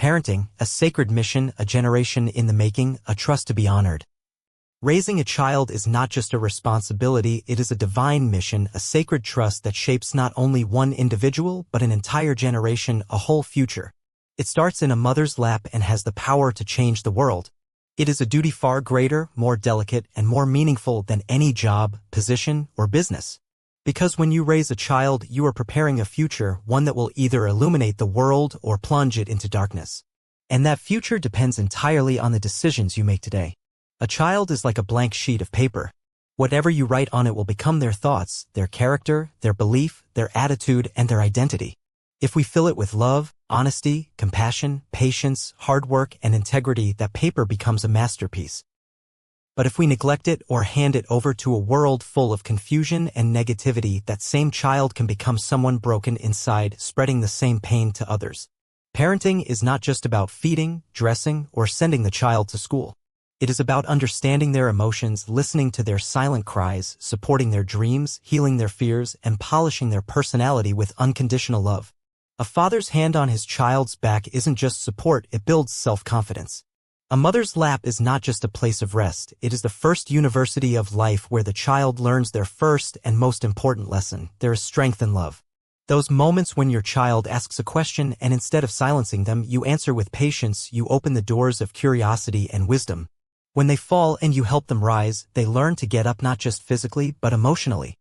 Parenting, a sacred mission, a generation in the making, a trust to be honored. Raising a child is not just a responsibility, it is a divine mission, a sacred trust that shapes not only one individual but an entire generation, a whole future. It starts in a mother's lap and has the power to change the world. It is a duty far greater, more delicate, and more meaningful than any job, position, or business. Because when you raise a child, you are preparing a future, one that will either illuminate the world or plunge it into darkness. And that future depends entirely on the decisions you make today. A child is like a blank sheet of paper. Whatever you write on it will become their thoughts, their character, their belief, their attitude, and their identity. If we fill it with love, honesty, compassion, patience, hard work, and integrity, that paper becomes a masterpiece. But if we neglect it or hand it over to a world full of confusion and negativity, that same child can become someone broken inside, spreading the same pain to others. Parenting is not just about feeding, dressing, or sending the child to school. It is about understanding their emotions, listening to their silent cries, supporting their dreams, healing their fears, and polishing their personality with unconditional love. A father's hand on his child's back isn't just support, it builds self-confidence. A mother's lap is not just a place of rest, it is the first university of life where the child learns their first and most important lesson. There is strength in love. Those moments when your child asks a question and instead of silencing them, you answer with patience, you open the doors of curiosity and wisdom. When they fall and you help them rise, they learn to get up not just physically but emotionally.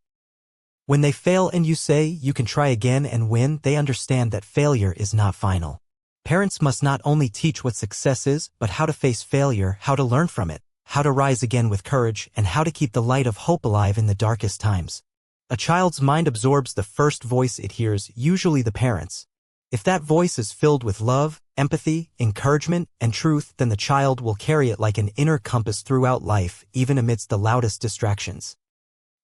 When they fail and you say, you can try again and win, they understand that failure is not final. Parents must not only teach what success is, but how to face failure, how to learn from it, how to rise again with courage, and how to keep the light of hope alive in the darkest times. A child's mind absorbs the first voice it hears, usually the parents'. If that voice is filled with love, empathy, encouragement, and truth, then the child will carry it like an inner compass throughout life, even amidst the loudest distractions.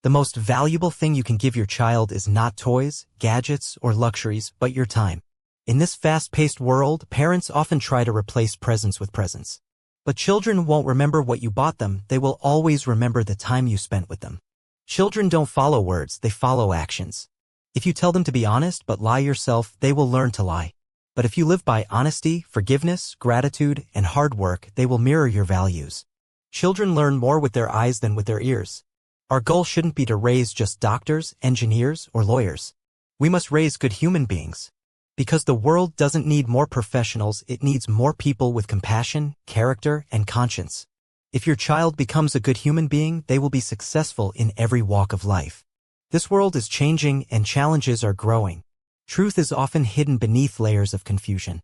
The most valuable thing you can give your child is not toys, gadgets, or luxuries, but your time. In this fast-paced world, parents often try to replace presents with presents. But children won't remember what you bought them, they will always remember the time you spent with them. Children don't follow words, they follow actions. If you tell them to be honest but lie yourself, they will learn to lie. But if you live by honesty, forgiveness, gratitude, and hard work, they will mirror your values. Children learn more with their eyes than with their ears. Our goal shouldn't be to raise just doctors, engineers, or lawyers. We must raise good human beings. Because the world doesn't need more professionals, it needs more people with compassion, character, and conscience. If your child becomes a good human being, they will be successful in every walk of life. This world is changing and challenges are growing. Truth is often hidden beneath layers of confusion.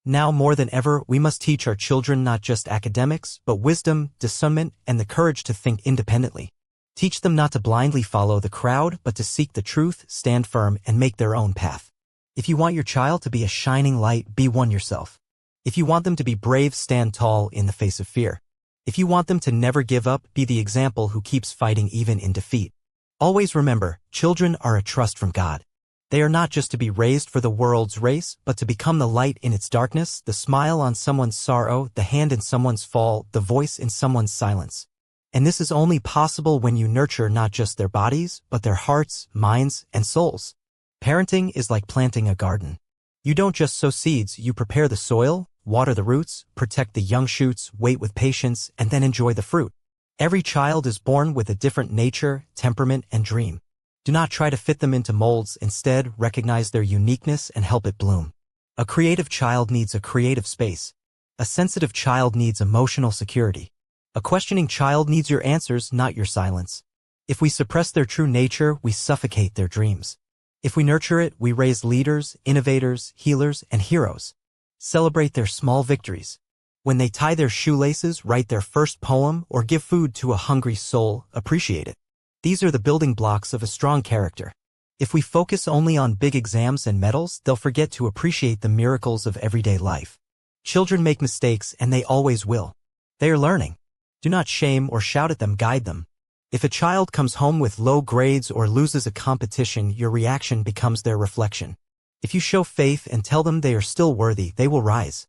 Now more than ever, we must teach our children not just academics, but wisdom, discernment, and the courage to think independently. Teach them not to blindly follow the crowd, but to seek the truth, stand firm, and make their own path. If you want your child to be a shining light, be one yourself. If you want them to be brave, stand tall in the face of fear. If you want them to never give up, be the example who keeps fighting even in defeat. Always remember, children are a trust from God. They are not just to be raised for the world's race, but to become the light in its darkness, the smile on someone's sorrow, the hand in someone's fall, the voice in someone's silence. And this is only possible when you nurture not just their bodies, but their hearts, minds, and souls. Parenting is like planting a garden. You don't just sow seeds, you prepare the soil, water the roots, protect the young shoots, wait with patience, and then enjoy the fruit. Every child is born with a different nature, temperament, and dream. Do not try to fit them into molds, instead recognize their uniqueness and help it bloom. A creative child needs a creative space. A sensitive child needs emotional security. A questioning child needs your answers, not your silence. If we suppress their true nature, we suffocate their dreams. If we nurture it, we raise leaders, innovators, healers, and heroes. Celebrate their small victories. When they tie their shoelaces, write their first poem, or give food to a hungry soul, appreciate it. These are the building blocks of a strong character. If we focus only on big exams and medals, they'll forget to appreciate the miracles of everyday life. Children make mistakes, and they always will. They are learning. Do not shame or shout at them, guide them. If a child comes home with low grades or loses a competition, your reaction becomes their reflection. If you show faith and tell them they are still worthy, they will rise.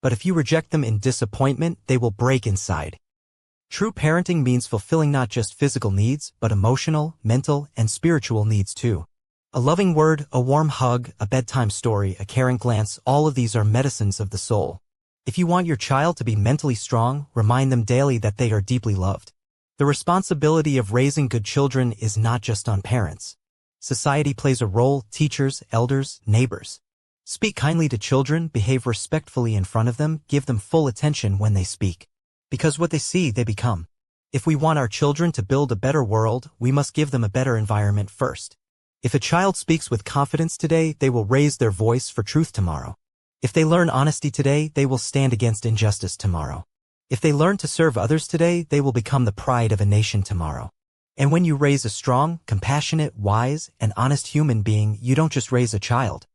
But if you reject them in disappointment, they will break inside. True parenting means fulfilling not just physical needs, but emotional, mental, and spiritual needs too. A loving word, a warm hug, a bedtime story, a caring glance, all of these are medicines of the soul. If you want your child to be mentally strong, remind them daily that they are deeply loved. The responsibility of raising good children is not just on parents. Society plays a role, teachers, elders, neighbors. Speak kindly to children, behave respectfully in front of them, give them full attention when they speak. Because what they see, they become. If we want our children to build a better world, we must give them a better environment first. If a child speaks with confidence today, they will raise their voice for truth tomorrow. If they learn honesty today, they will stand against injustice tomorrow. If they learn to serve others today, they will become the pride of a nation tomorrow. And when you raise a strong, compassionate, wise, and honest human being, you don't just raise a child.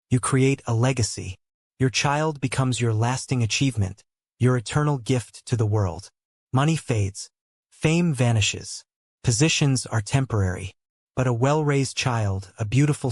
You create a legacy. Your child becomes your lasting achievement, your eternal gift to the world. Money fades. Fame vanishes. Positions are temporary. But a well-raised child, a beautiful